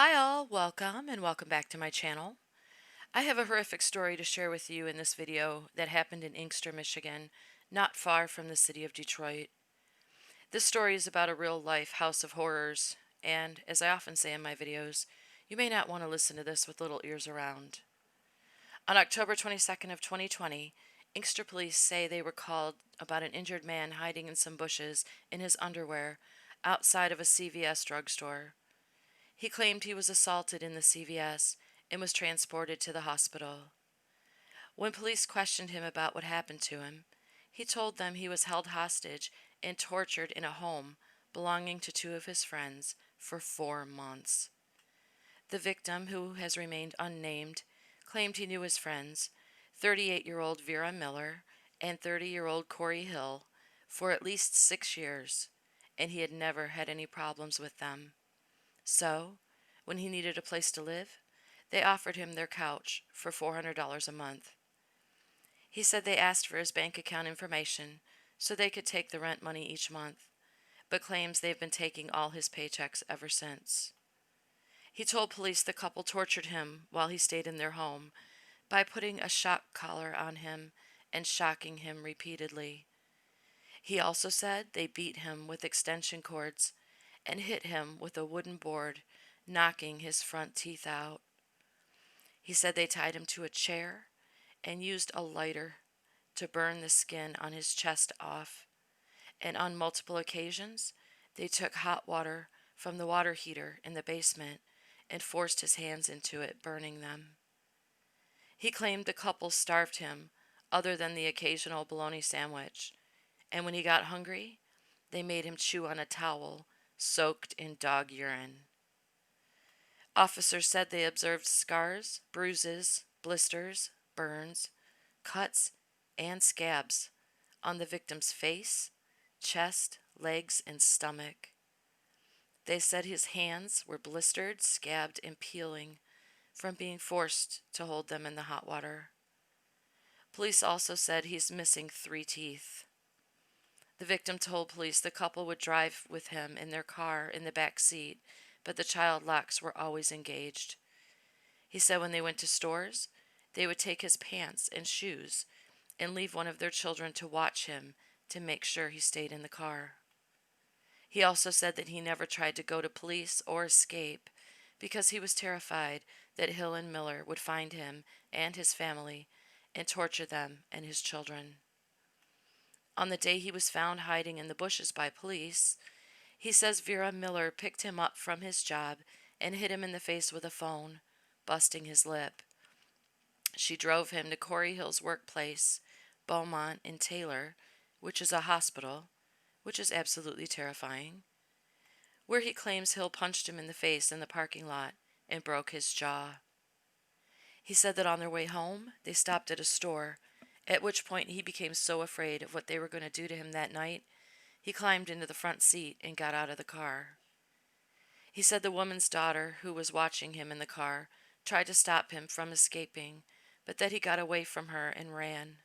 Hi all, welcome and welcome back to my channel. I have a horrific story to share with you in this video that happened in Inkster, Michigan, not far from the city of Detroit. This story is about a real-life house of horrors, and as I often say in my videos, you may not want to listen to this with little ears around. On October 22nd of 2020, Inkster Police say they were called about an injured man hiding in some bushes in his underwear outside of a CVS drugstore. He claimed he was assaulted in the CVS and was transported to the hospital. When police questioned him about what happened to him, he told them he was held hostage and tortured in a home belonging to two of his friends for 4 months. The victim, who has remained unnamed, claimed he knew his friends, 38-year-old Vera Miller and 30-year-old Corey Hill, for at least 6 years, and he had never had any problems with them. So, when he needed a place to live, they offered him their couch for $400 a month. He said they asked for his bank account information so they could take the rent money each month, but claims they've been taking all his paychecks ever since. He told police the couple tortured him while he stayed in their home by putting a shock collar on him and shocking him repeatedly. He also said they beat him with extension cords and hit him with a wooden board, knocking his front teeth out. He said they tied him to a chair and used a lighter to burn the skin on his chest off, and on multiple occasions they took hot water from the water heater in the basement and forced his hands into it, burning them. He claimed the couple starved him other than the occasional bologna sandwich, and when he got hungry, they made him chew on a towel soaked in dog urine. Officers said they observed scars, bruises, blisters, burns, cuts, and scabs on the victim's face, chest, legs, and stomach. They said his hands were blistered, scabbed, and peeling from being forced to hold them in the hot water. Police also said he's missing 3 teeth. The victim told police the couple would drive with him in their car in the back seat, but the child locks were always engaged. He said when they went to stores, they would take his pants and shoes and leave one of their children to watch him to make sure he stayed in the car. He also said that he never tried to go to police or escape because he was terrified that Hill and Miller would find him and his family and torture them and his children. On the day he was found hiding in the bushes by police, he says Vera Miller picked him up from his job and hit him in the face with a phone, busting his lip. She drove him to Corey Hill's workplace, Beaumont in Taylor, which is a hospital, which is absolutely terrifying, where he claims Hill punched him in the face in the parking lot and broke his jaw. He said that on their way home, they stopped at a store, at which point he became so afraid of what they were going to do to him that night, he climbed into the front seat and got out of the car. He said the woman's daughter, who was watching him in the car, tried to stop him from escaping, but that he got away from her and ran.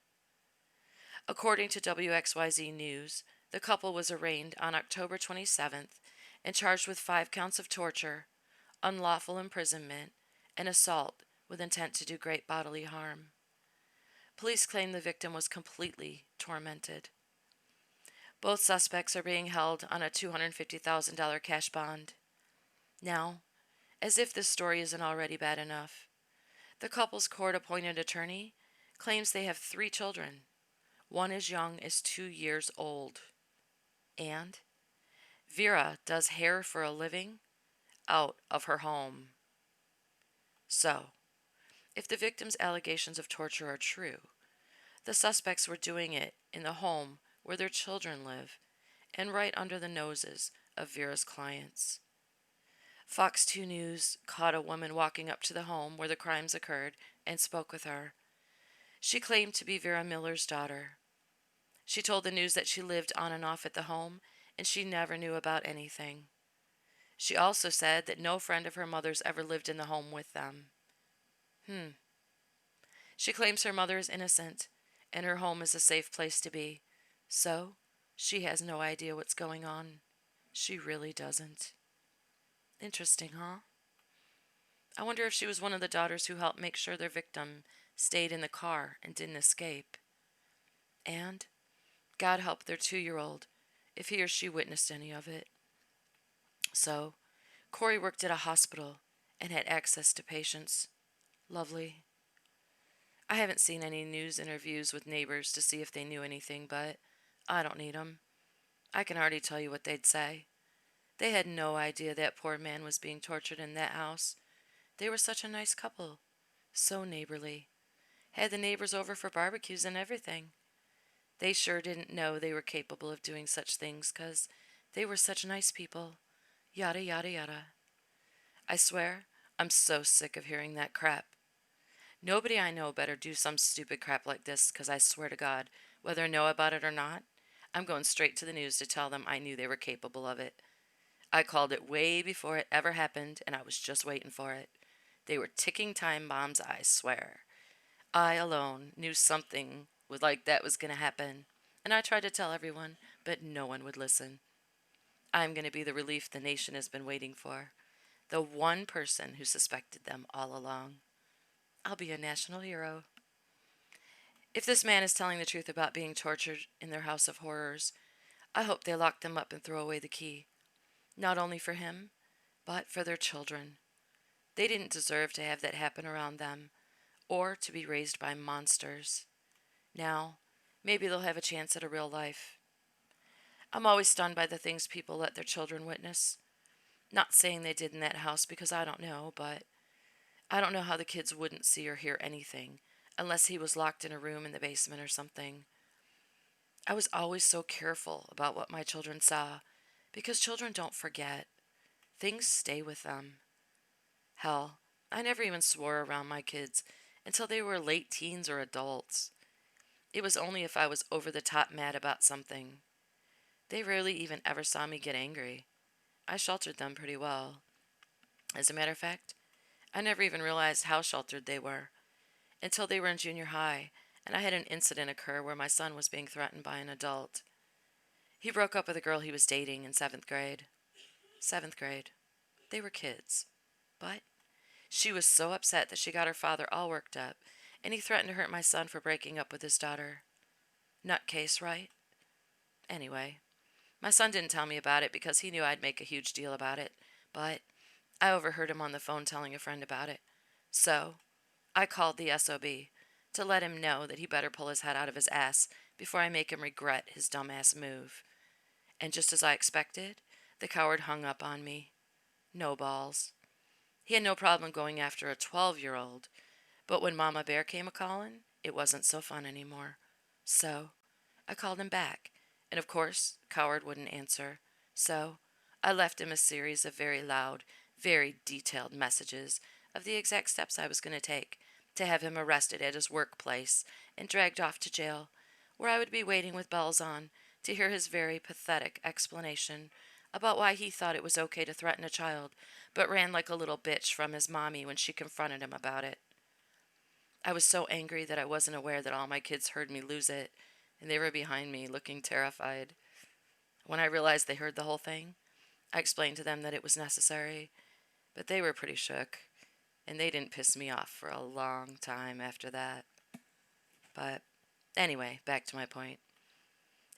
According to WXYZ News, the couple was arraigned on October 27th and charged with 5 counts of torture, unlawful imprisonment, and assault with intent to do great bodily harm. Police claim the victim was completely tormented. Both suspects are being held on a $250,000 cash bond. Now, as if this story isn't already bad enough, the couple's court-appointed attorney claims they have 3 children, one as young as 2 years old. And Vera does hair for a living out of her home. So, if the victim's allegations of torture are true, the suspects were doing it in the home where their children live and right under the noses of Vera's clients. Fox 2 News caught a woman walking up to the home where the crimes occurred and spoke with her. She claimed to be Vera Miller's daughter. She told the news that she lived on and off at the home and she never knew about anything. She also said that no friend of her mother's ever lived in the home with them. She claims her mother is innocent and her home is a safe place to be, so she has no idea what's going on. She really doesn't. Interesting, huh? I wonder if she was one of the daughters who helped make sure their victim stayed in the car and didn't escape. And God help their 2-year-old if he or she witnessed any of it. So, Corey worked at a hospital and had access to patients. Lovely. I haven't seen any news interviews with neighbors to see if they knew anything, but I don't need 'em. I can already tell you what they'd say. They had no idea that poor man was being tortured in that house. They were such a nice couple. So neighborly. Had the neighbors over for barbecues and everything. They sure didn't know they were capable of doing such things 'cause they were such nice people. Yada yada yada. I swear, I'm so sick of hearing that crap. Nobody I know better do some stupid crap like this 'cause I swear to God, whether I know about it or not, I'm going straight to the news to tell them I knew they were capable of it. I called it way before it ever happened, and I was just waiting for it. They were ticking time bombs, I swear. I alone knew something like that was going to happen, and I tried to tell everyone, but no one would listen. I'm going to be the relief the nation has been waiting for. The one person who suspected them all along. I'll be a national hero. If this man is telling the truth about being tortured in their house of horrors, I hope they lock them up and throw away the key. Not only for him, but for their children. They didn't deserve to have that happen around them, or to be raised by monsters. Now, maybe they'll have a chance at a real life. I'm always stunned by the things people let their children witness. Not saying they did in that house because I don't know, but I don't know how the kids wouldn't see or hear anything unless he was locked in a room in the basement or something. I was always so careful about what my children saw because children don't forget. Things stay with them. Hell, I never even swore around my kids until they were late teens or adults. It was only if I was over the top mad about something. They rarely even ever saw me get angry. I sheltered them pretty well. As a matter of fact, I never even realized how sheltered they were until they were in junior high and I had an incident occur where my son was being threatened by an adult. He broke up with a girl he was dating in 7th grade. 7th grade. They were kids. But she was so upset that she got her father all worked up, and he threatened to hurt my son for breaking up with his daughter. Nutcase, right? Anyway, my son didn't tell me about it because he knew I'd make a huge deal about it, but I overheard him on the phone telling a friend about it. So, I called the SOB to let him know that he better pull his head out of his ass before I make him regret his dumbass move. And just as I expected, the coward hung up on me. No balls. He had no problem going after a 12-year-old, but when Mama Bear came a-callin', it wasn't so fun anymore. So, I called him back, and of course, Coward wouldn't answer. So, I left him a series of very loud, very detailed messages of the exact steps I was going to take to have him arrested at his workplace and dragged off to jail, where I would be waiting with bells on to hear his very pathetic explanation about why he thought it was okay to threaten a child, but ran like a little bitch from his mommy when she confronted him about it. I was so angry that I wasn't aware that all my kids heard me lose it, and they were behind me looking terrified. When I realized they heard the whole thing, I explained to them that it was necessary, but they were pretty shook, and they didn't piss me off for a long time after that. But anyway, back to my point.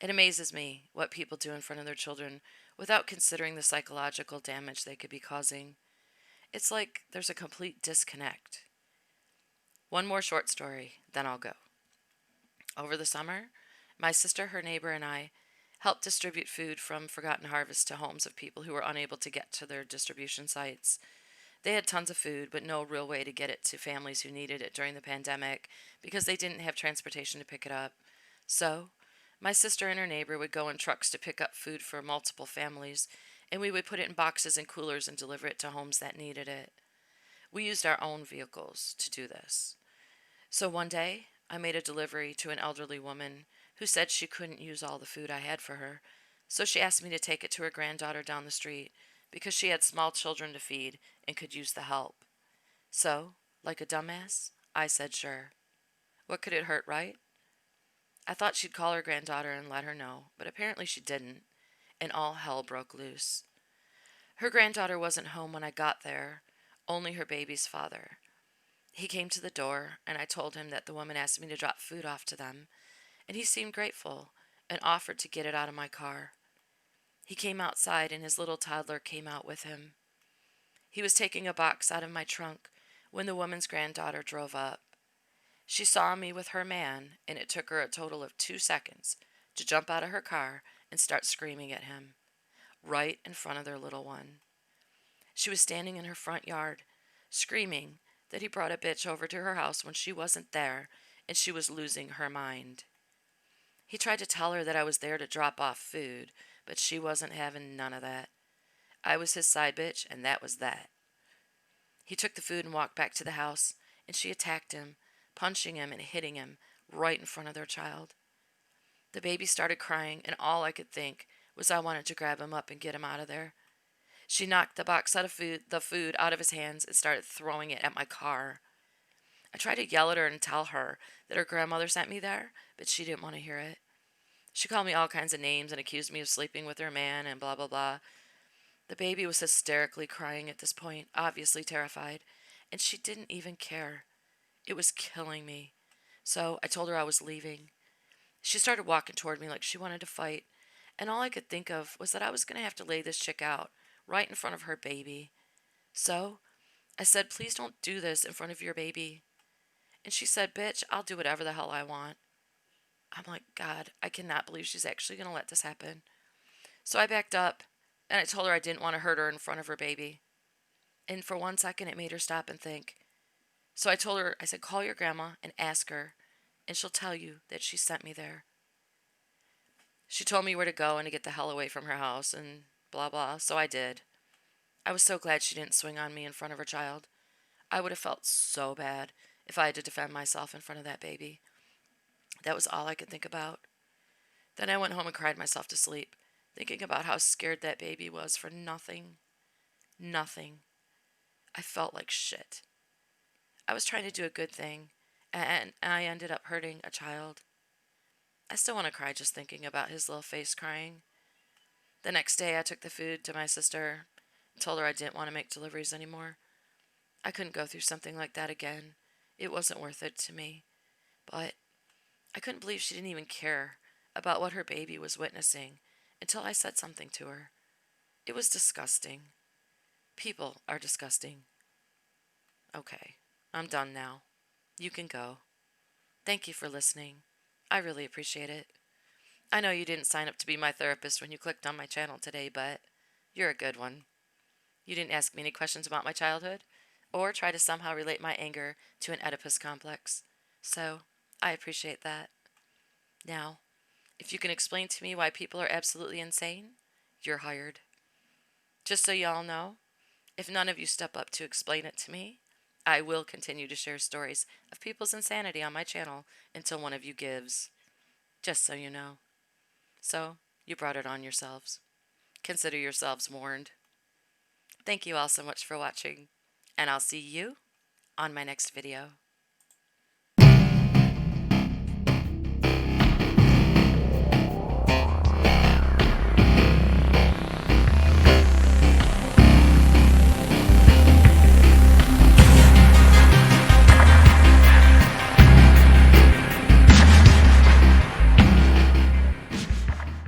It amazes me what people do in front of their children without considering the psychological damage they could be causing. It's like there's a complete disconnect. One more short story, then I'll go. Over the summer, my sister, her neighbor, and I helped distribute food from Forgotten Harvest to homes of people who were unable to get to their distribution sites. They had tons of food, but no real way to get it to families who needed it during the pandemic because they didn't have transportation to pick it up. So, my sister and her neighbor would go in trucks to pick up food for multiple families, and we would put it in boxes and coolers and deliver it to homes that needed it. We used our own vehicles to do this. So one day, I made a delivery to an elderly woman who said she couldn't use all the food I had for her, so she asked me to take it to her granddaughter down the street because she had small children to feed and could use the help. So, like a dumbass, I said sure. What could it hurt, right? I thought she'd call her granddaughter and let her know, but apparently she didn't, and all hell broke loose. Her granddaughter wasn't home when I got there, only her baby's father. He came to the door, and I told him that the woman asked me to drop food off to them, and he seemed grateful and offered to get it out of my car. He came outside, and his little toddler came out with him. He was taking a box out of my trunk when the woman's granddaughter drove up. She saw me with her man, and it took her a total of 2 seconds to jump out of her car and start screaming at him, right in front of their little one. She was standing in her front yard, screaming that he brought a bitch over to her house when she wasn't there, and she was losing her mind. He tried to tell her that I was there to drop off food, but she wasn't having none of that. I was his side bitch, and that was that. He took the food and walked back to the house, and she attacked him, punching him and hitting him right in front of their child. The baby started crying, and all I could think was I wanted to grab him up and get him out of there. She knocked the food out of his hands and started throwing it at my car. I tried to yell at her and tell her that her grandmother sent me there, but she didn't want to hear it. She called me all kinds of names and accused me of sleeping with her man and blah, blah, blah. The baby was hysterically crying at this point, obviously terrified, and she didn't even care. It was killing me. So I told her I was leaving. She started walking toward me like she wanted to fight, and all I could think of was that I was going to have to lay this chick out right in front of her baby. So I said, "Please don't do this in front of your baby." And she said, "Bitch, I'll do whatever the hell I want." I'm like, God, I cannot believe she's actually going to let this happen. So I backed up, and I told her I didn't want to hurt her in front of her baby. And for 1 second, it made her stop and think. So I told her, I said, "Call your grandma and ask her, and she'll tell you that she sent me there." She told me where to go and to get the hell away from her house and blah, blah. So I did. I was so glad she didn't swing on me in front of her child. I would have felt so bad if I had to defend myself in front of that baby. That was all I could think about. Then I went home and cried myself to sleep, thinking about how scared that baby was for nothing. Nothing. I felt like shit. I was trying to do a good thing, and I ended up hurting a child. I still want to cry just thinking about his little face crying. The next day, I took the food to my sister and told her I didn't want to make deliveries anymore. I couldn't go through something like that again. It wasn't worth it to me. But I couldn't believe she didn't even care about what her baby was witnessing until I said something to her. It was disgusting. People are disgusting. Okay, I'm done now. You can go. Thank you for listening. I really appreciate it. I know you didn't sign up to be my therapist when you clicked on my channel today, but you're a good one. You didn't ask me any questions about my childhood or try to somehow relate my anger to an Oedipus complex. So, I appreciate that. Now, if you can explain to me why people are absolutely insane, you're hired. Just so y'all know, if none of you step up to explain it to me, I will continue to share stories of people's insanity on my channel until one of you gives. Just so you know. So, you brought it on yourselves. Consider yourselves warned. Thank you all so much for watching, and I'll see you on my next video.